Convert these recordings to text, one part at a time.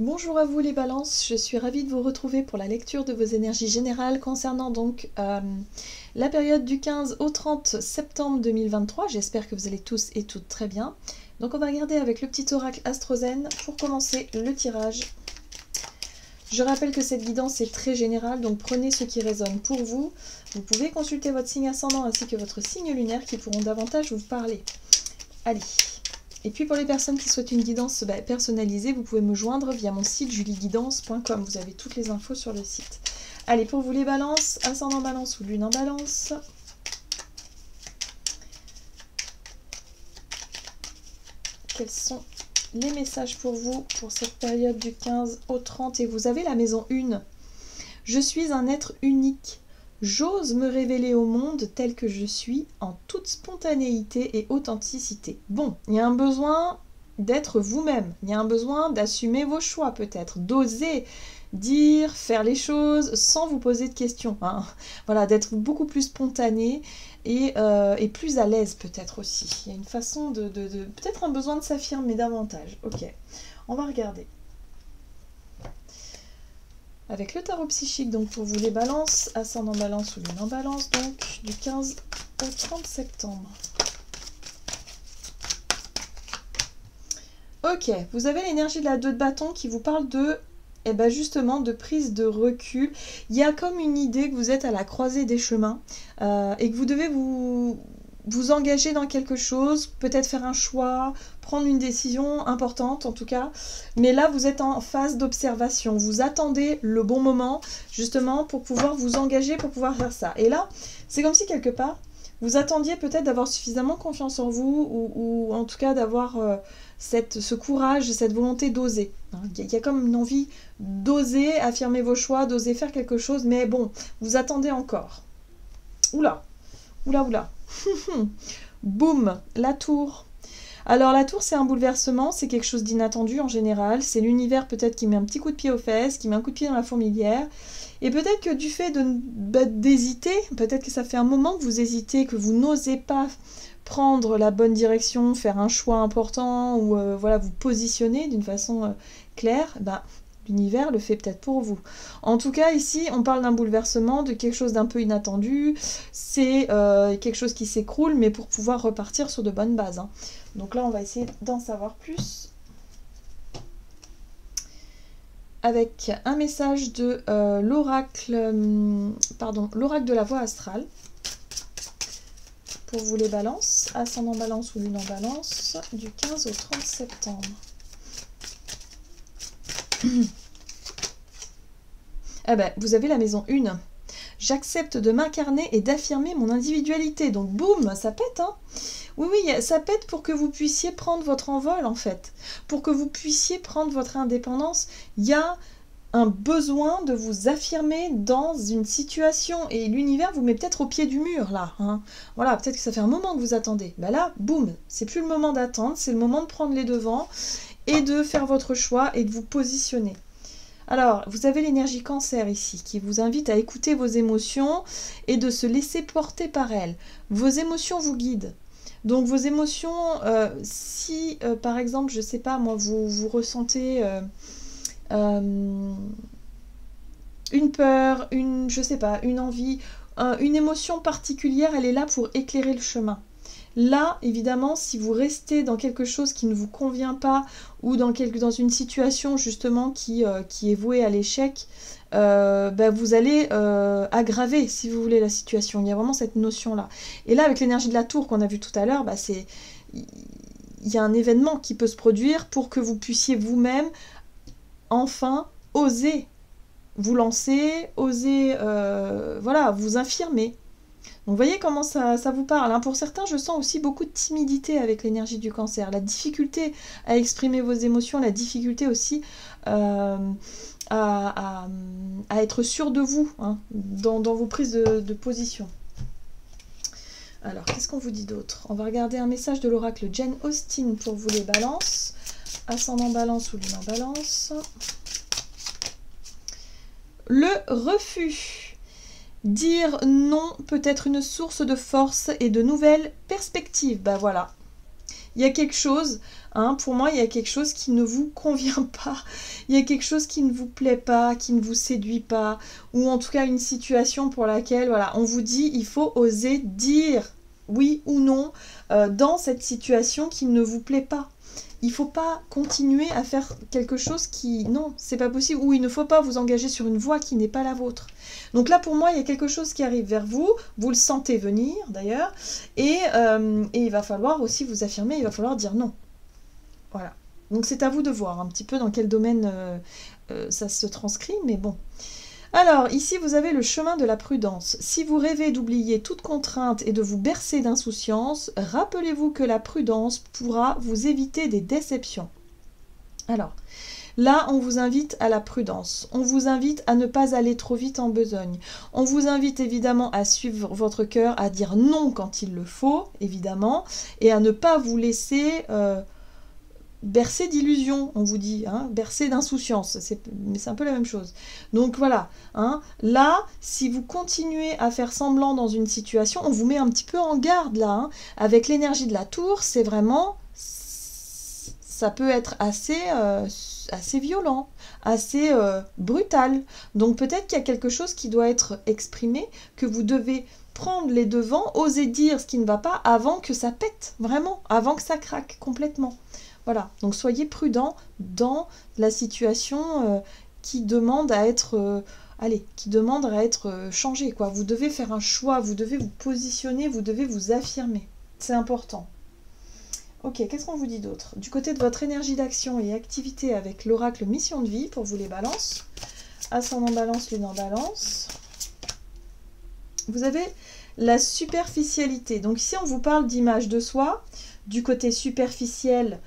Bonjour à vous les balances, je suis ravie de vous retrouver pour la lecture de vos énergies générales concernant donc la période du 15 au 30 septembre 2023. J'espère que vous allez tous et toutes très bien. Donc on va regarder avec le petit oracle Astrozen pour commencer le tirage. Je rappelle que cette guidance est très générale, donc prenez ce qui résonne pour vous. Vous pouvez consulter votre signe ascendant ainsi que votre signe lunaire qui pourront davantage vous parler. Allez. Et puis pour les personnes qui souhaitent une guidance personnalisée, vous pouvez me joindre via mon site julieguidance.com. Vous avez toutes les infos sur le site. Allez, pour vous les balances, ascendant balance ou lune en balance. Quels sont les messages pour vous pour cette période du 15 au 30? Et vous avez la maison 1. Je suis un être unique. J'ose me révéler au monde tel que je suis, en toute spontanéité et authenticité. Bon, il y a un besoin d'être vous-même. Il y a un besoin d'assumer vos choix peut-être, d'oser dire, faire les choses sans vous poser de questions. Hein. Voilà, d'être beaucoup plus spontané et plus à l'aise peut-être aussi. Il y a une façon de peut-être un besoin de s'affirmer davantage. Ok, on va regarder. Avec le tarot psychique, donc pour vous les balances, ascendant balance ou lune en balance, donc du 15 au 30 septembre. Ok, vous avez l'énergie de la 2 de bâton qui vous parle de, justement, de prise de recul. Il y a comme une idée que vous êtes à la croisée des chemins et que vous devez vous engager dans quelque chose, peut-être faire un choix, prendre une décision importante en tout cas, mais là vous êtes en phase d'observation, vous attendez le bon moment justement pour pouvoir vous engager, pour pouvoir faire ça. Et là, c'est comme si quelque part, vous attendiez peut-être d'avoir suffisamment confiance en vous ou en tout cas d'avoir ce courage, cette volonté d'oser. Il y a comme une envie d'oser affirmer vos choix, d'oser faire quelque chose, mais bon, vous attendez encore. Oula, oula, oula. Boum, la tour. Alors la tour c'est un bouleversement, c'est quelque chose d'inattendu en général, c'est l'univers peut-être qui met un petit coup de pied aux fesses, qui met un coup de pied dans la fourmilière, et peut-être que du fait d'hésiter, peut-être que ça fait un moment que vous hésitez, que vous n'osez pas prendre la bonne direction, faire un choix important, ou voilà, vous positionner d'une façon claire, l'univers le fait peut-être pour vous. En tout cas, ici, on parle d'un bouleversement, de quelque chose d'un peu inattendu. C'est quelque chose qui s'écroule, mais pour pouvoir repartir sur de bonnes bases. Hein. Donc là, on va essayer d'en savoir plus. Avec un message de l'oracle de la voie astrale. Pour vous les balances, ascendant balance ou lune en balance, du 15 au 30 septembre. Vous avez la maison 1. J'accepte de m'incarner et d'affirmer mon individualité. Donc boum, ça pète, hein. Oui, ça pète pour que vous puissiez prendre votre envol, en fait. Pour que vous puissiez prendre votre indépendance. Il y a un besoin de vous affirmer dans une situation. Et l'univers vous met peut-être au pied du mur, là. Hein. Voilà, peut-être que ça fait un moment que vous attendez. Là, boum, c'est plus le moment d'attendre, c'est le moment de prendre les devants et de faire votre choix et de vous positionner. Alors, vous avez l'énergie cancer ici, qui vous invite à écouter vos émotions et de se laisser porter par elles. Vos émotions vous guident. Donc, vos émotions, si, par exemple, je ne sais pas, moi, vous ressentez une peur, je sais pas, une envie, une émotion particulière, elle est là pour éclairer le chemin. Là, évidemment, si vous restez dans quelque chose qui ne vous convient pas ou dans une situation justement qui est vouée à l'échec, vous allez aggraver, si vous voulez, la situation. Il y a vraiment cette notion-là. Et là, avec l'énergie de la tour qu'on a vue tout à l'heure, il y a un événement qui peut se produire pour que vous puissiez vous-même, enfin, oser vous lancer, oser vous affirmer. Donc vous voyez comment ça vous parle. Hein. Pour certains, je sens aussi beaucoup de timidité avec l'énergie du cancer. La difficulté à exprimer vos émotions, la difficulté aussi à être sûr de vous hein, dans vos prises de position. Alors, qu'est-ce qu'on vous dit d'autre? On va regarder un message de l'oracle Jane Austen pour vous les balances. Ascendant balance ou lune en balance. Le refus. Dire non peut être une source de force et de nouvelles perspectives. Voilà. Il y a quelque chose Hein, pour moi, il y a quelque chose qui ne vous convient pas. Il y a quelque chose qui ne vous plaît pas, qui ne vous séduit pas. Ou en tout cas, une situation pour laquelle, voilà, on vous dit, il faut oser dire oui ou non dans cette situation qui ne vous plaît pas. Il ne faut pas continuer à faire quelque chose qui... Non, c'est pas possible. Ou il ne faut pas vous engager sur une voie qui n'est pas la vôtre. Donc là, pour moi, il y a quelque chose qui arrive vers vous. Vous le sentez venir, d'ailleurs. Et il va falloir aussi vous affirmer. Il va falloir dire non. Voilà. Donc c'est à vous de voir un petit peu dans quel domaine ça se transcrit. Mais bon. Alors, ici, vous avez le chemin de la prudence. Si vous rêvez d'oublier toute contrainte et de vous bercer d'insouciance, rappelez-vous que la prudence pourra vous éviter des déceptions. Alors, là, on vous invite à la prudence. On vous invite à ne pas aller trop vite en besogne. On vous invite évidemment à suivre votre cœur, à dire non quand il le faut, évidemment, et à ne pas vous laisser... bercé d'illusions, on vous dit, hein, bercé d'insouciance, mais c'est un peu la même chose. Donc voilà, hein, là, si vous continuez à faire semblant dans une situation, on vous met un petit peu en garde là, hein, avec l'énergie de la tour, c'est vraiment, ça peut être assez violent, assez brutal. Donc peut-être qu'il y a quelque chose qui doit être exprimé, que vous devez prendre les devants, oser dire ce qui ne va pas avant que ça pète, vraiment, avant que ça craque complètement. Voilà, donc soyez prudent dans la situation qui demande à être, changée, quoi. Vous devez faire un choix, vous devez vous positionner, vous devez vous affirmer. C'est important. Ok, qu'est-ce qu'on vous dit d'autre? Du côté de votre énergie d'action et activité avec l'oracle mission de vie, pour vous les balances. Ascendant balance, lune en balance. Vous avez la superficialité. Donc ici, on vous parle d'image de soi, du côté superficiel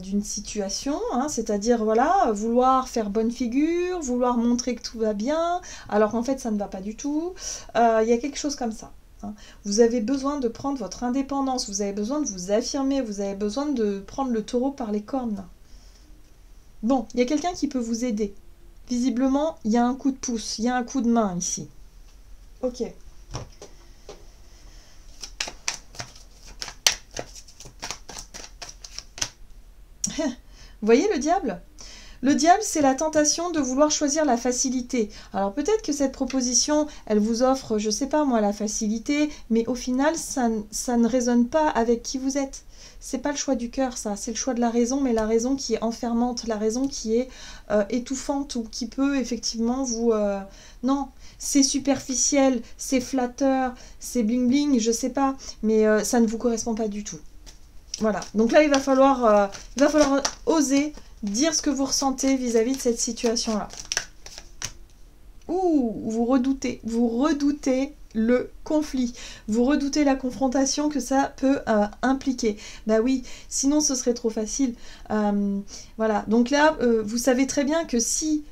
d'une situation, hein, c'est-à-dire voilà, vouloir faire bonne figure, vouloir montrer que tout va bien, alors qu'en fait ça ne va pas du tout. Il y a quelque chose comme ça. Hein. Vous avez besoin de prendre votre indépendance, vous avez besoin de vous affirmer, vous avez besoin de prendre le taureau par les cornes. Bon, il y a quelqu'un qui peut vous aider. Visiblement, il y a un coup de pouce, il y a un coup de main ici. Ok. Vous voyez le diable? Le diable, c'est la tentation de vouloir choisir la facilité. Alors peut-être que cette proposition, elle vous offre, je sais pas moi, la facilité, mais au final, ça ne résonne pas avec qui vous êtes. C'est pas le choix du cœur, ça. C'est le choix de la raison, mais la raison qui est enfermante, la raison qui est étouffante ou qui peut effectivement vous... Non, c'est superficiel, c'est flatteur, c'est bling-bling, je sais pas, mais ça ne vous correspond pas du tout. Voilà, donc là il va falloir oser dire ce que vous ressentez vis-à-vis de cette situation-là. Ouh, vous redoutez le conflit, vous redoutez la confrontation que ça peut impliquer. Bah oui, sinon ce serait trop facile. Voilà, donc là, vous savez très bien que si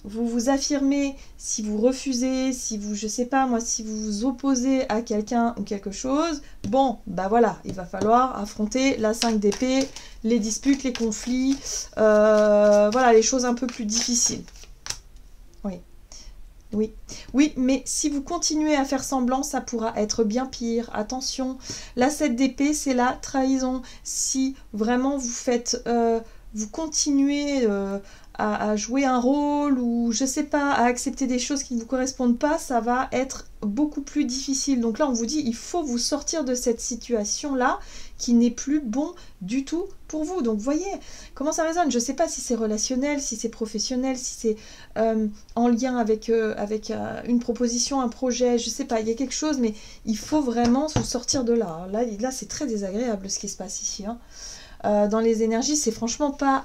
vous vous affirmez, si vous refusez, si vous, je sais pas moi, si vous vous opposez à quelqu'un ou quelque chose, bon, bah voilà, il va falloir affronter la 5 d'épée, les disputes, les conflits, voilà, les choses un peu plus difficiles. Oui. Oui, oui, mais si vous continuez à faire semblant, ça pourra être bien pire. Attention, la 7 d'épée, c'est la trahison. Si vraiment vous faites, vous continuez à jouer un rôle ou je sais pas, à accepter des choses qui ne vous correspondent pas, ça va être beaucoup plus difficile. Donc là, on vous dit, il faut vous sortir de cette situation-là qui n'est plus bon du tout pour vous. Donc, vous voyez comment ça résonne. Je sais pas si c'est relationnel, si c'est professionnel, si c'est en lien avec une proposition, un projet, je sais pas, il y a quelque chose, mais il faut vraiment vous sortir de là. Là c'est très désagréable ce qui se passe ici. Hein. Dans les énergies, c'est franchement pas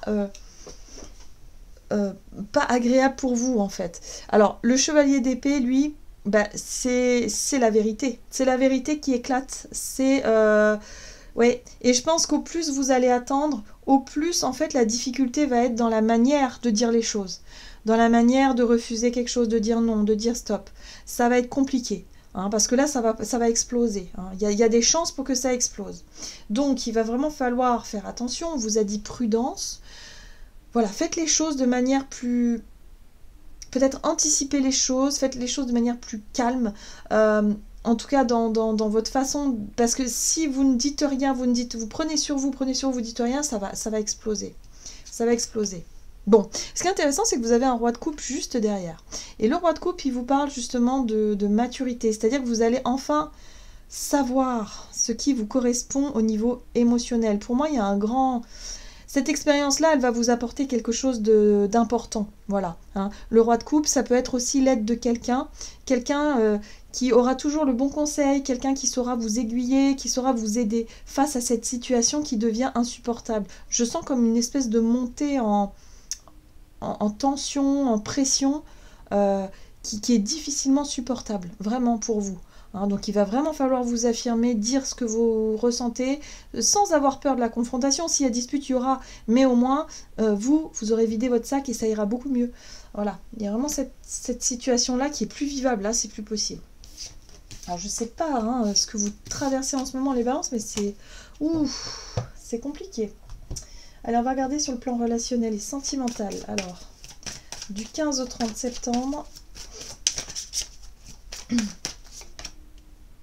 agréable pour vous en fait. Alors le chevalier d'épée, lui, bah, c'est la vérité. C'est la vérité qui éclate. C'est ouais. Et je pense qu'au plus vous allez attendre, au plus en fait la difficulté va être dans la manière de dire les choses, dans la manière de refuser quelque chose, de dire non, de dire stop. Ça va être compliqué. Hein, parce que là, ça va exploser. Hein. Il y a des chances pour que ça explose. Donc, il va vraiment falloir faire attention. On vous a dit prudence. Voilà, faites les choses de manière plus... Peut-être anticiper les choses, faites les choses de manière plus calme. En tout cas, dans votre façon... Parce que si vous ne dites rien, vous prenez sur vous, vous dites rien, ça va exploser. Ça va exploser. Bon, ce qui est intéressant, c'est que vous avez un roi de coupe juste derrière. Et le roi de coupe, il vous parle justement de maturité. C'est-à-dire que vous allez enfin savoir ce qui vous correspond au niveau émotionnel. Pour moi, il y a un grand... Cette expérience-là, elle va vous apporter quelque chose d'important. Voilà. Hein. Le roi de coupe, ça peut être aussi l'aide de quelqu'un. Quelqu'un qui aura toujours le bon conseil, quelqu'un qui saura vous aiguiller, qui saura vous aider face à cette situation qui devient insupportable. Je sens comme une espèce de montée en tension, en pression, qui est difficilement supportable, vraiment pour vous. Hein, donc il va vraiment falloir vous affirmer, dire ce que vous ressentez, sans avoir peur de la confrontation. S'il y a dispute, il y aura, mais au moins, vous aurez vidé votre sac et ça ira beaucoup mieux. Voilà, il y a vraiment cette situation-là qui est plus vivable, là, c'est plus possible. Alors je ne sais pas hein, ce que vous traversez en ce moment, les balances, mais c'est compliqué. Allez, on va regarder sur le plan relationnel et sentimental. Alors, du 15 au 30 septembre.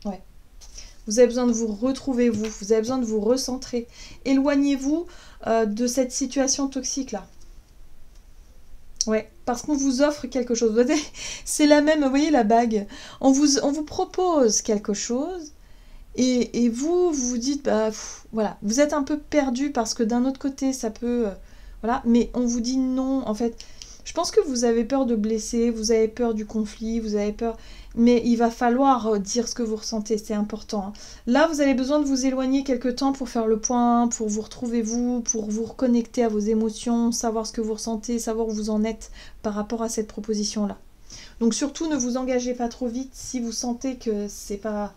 Ouais. Vous avez besoin de vous retrouver, vous avez besoin de vous recentrer. Éloignez-vous de cette situation toxique-là. Ouais, parce qu'on vous offre quelque chose. C'est la même, vous voyez la bague. On vous propose quelque chose et vous dites, bah voilà, vous êtes un peu perdu parce que d'un autre côté, ça peut... voilà, mais on vous dit non, en fait. Je pense que vous avez peur de blesser, vous avez peur du conflit, vous avez peur... Mais il va falloir dire ce que vous ressentez, c'est important. Hein. Là, vous avez besoin de vous éloigner quelque temps pour faire le point, pour vous retrouver vous, pour vous reconnecter à vos émotions, savoir ce que vous ressentez, savoir où vous en êtes par rapport à cette proposition-là. Donc surtout, ne vous engagez pas trop vite si vous sentez que c'est pas...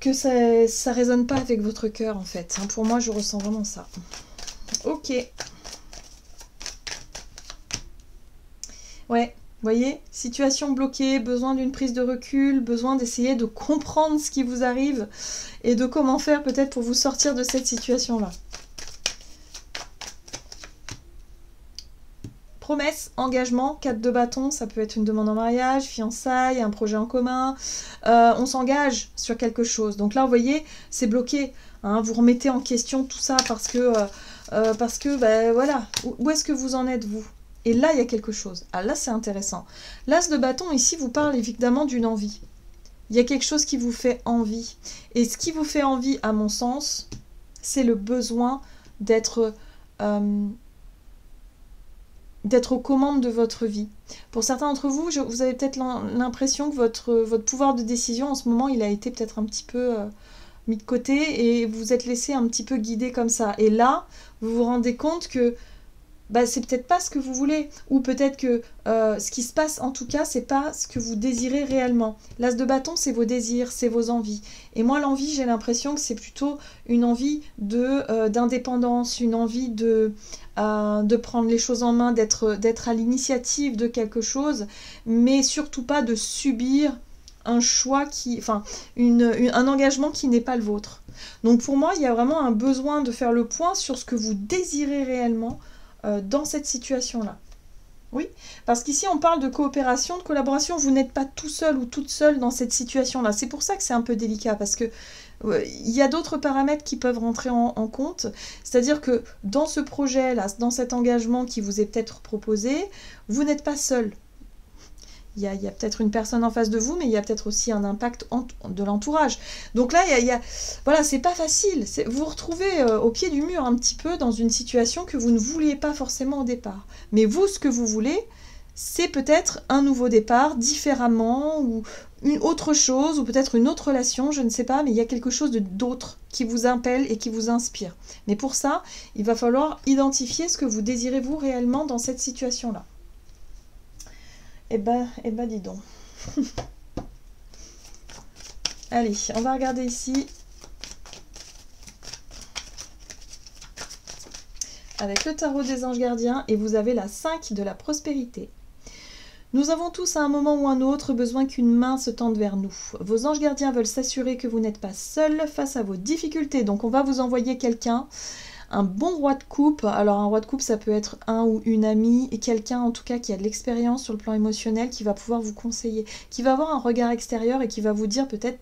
que ça résonne pas avec votre cœur, en fait. Hein, pour moi, je ressens vraiment ça. Ok. Ouais. Vous voyez, situation bloquée, besoin d'une prise de recul, besoin d'essayer de comprendre ce qui vous arrive et de comment faire peut-être pour vous sortir de cette situation-là. Promesse, engagement, 4 de bâton, ça peut être une demande en mariage, fiançailles, un projet en commun. On s'engage sur quelque chose. Donc là, vous voyez, c'est bloqué. Hein, vous remettez en question tout ça parce que ben, voilà, où est-ce que vous en êtes, vous ? Et là, il y a quelque chose. Ah, là, c'est intéressant. L'as de bâton, ici, vous parle évidemment d'une envie. Il y a quelque chose qui vous fait envie. Et ce qui vous fait envie, à mon sens, c'est le besoin d'être aux commandes de votre vie. Pour certains d'entre vous, vous avez peut-être l'impression que votre pouvoir de décision, en ce moment, il a été peut-être un petit peu mis de côté et vous êtes laissé un petit peu guider comme ça. Et là, vous vous rendez compte que bah, c'est peut-être pas ce que vous voulez, ou peut-être que ce qui se passe en tout cas, c'est pas ce que vous désirez réellement. L'as de bâton, c'est vos désirs, c'est vos envies. Et moi, l'envie, j'ai l'impression que c'est plutôt une envie d'indépendance, une envie de prendre les choses en main, d'être à l'initiative de quelque chose, mais surtout pas de subir un choix un engagement qui n'est pas le vôtre. Donc pour moi, il y a vraiment un besoin de faire le point sur ce que vous désirez réellement dans cette situation-là. Oui, parce qu'ici on parle de coopération, de collaboration, vous n'êtes pas tout seul ou toute seule dans cette situation-là. C'est pour ça que c'est un peu délicat, parce que il y a d'autres paramètres qui peuvent rentrer en compte. C'est-à-dire que dans ce projet-là, dans cet engagement qui vous est peut-être proposé, vous n'êtes pas seul. Il y a peut-être une personne en face de vous, mais il y a peut-être aussi un impact de l'entourage. Donc là, voilà, c'est pas facile. Vous vous retrouvez au pied du mur un petit peu dans une situation que vous ne vouliez pas forcément au départ. Mais vous, ce que vous voulez, c'est peut-être un nouveau départ, différemment, ou une autre chose, ou peut-être une autre relation, je ne sais pas, mais il y a quelque chose d'autre qui vous appelle et qui vous inspire. Mais pour ça, il va falloir identifier ce que vous désirez vous réellement dans cette situation-là. Eh ben, dis donc. Allez, on va regarder ici. Avec le tarot des anges gardiens, et vous avez la 5 de la prospérité. Nous avons tous à un moment ou un autre besoin qu'une main se tende vers nous. Vos anges gardiens veulent s'assurer que vous n'êtes pas seul face à vos difficultés. Donc on va vous envoyer quelqu'un, un bon roi de coupe. Alors un roi de coupe, ça peut être un ou une amie, et quelqu'un en tout cas qui a de l'expérience sur le plan émotionnel, qui va pouvoir vous conseiller, qui va avoir un regard extérieur et qui va vous dire peut-être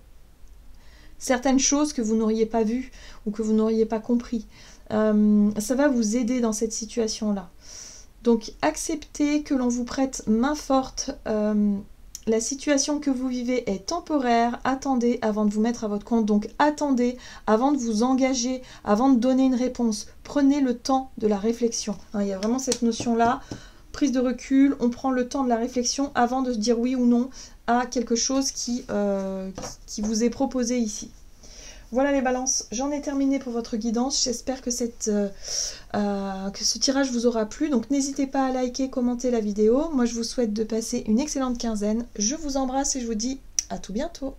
certaines choses que vous n'auriez pas vues ou que vous n'auriez pas compris. Ça va vous aider dans cette situation-là. Donc acceptez que l'on vous prête main forte. La situation que vous vivez est temporaire. Attendez avant de vous mettre à votre compte. Donc attendez avant de vous engager, avant de donner une réponse. Prenez le temps de la réflexion. Il y a vraiment cette notion-là. Prise de recul, on prend le temps de la réflexion avant de se dire oui ou non à quelque chose qui vous est proposé ici. Voilà les balances, j'en ai terminé pour votre guidance. J'espère que ce tirage vous aura plu. Donc n'hésitez pas à liker, commenter la vidéo. Moi je vous souhaite de passer une excellente quinzaine. Je vous embrasse et je vous dis à tout bientôt.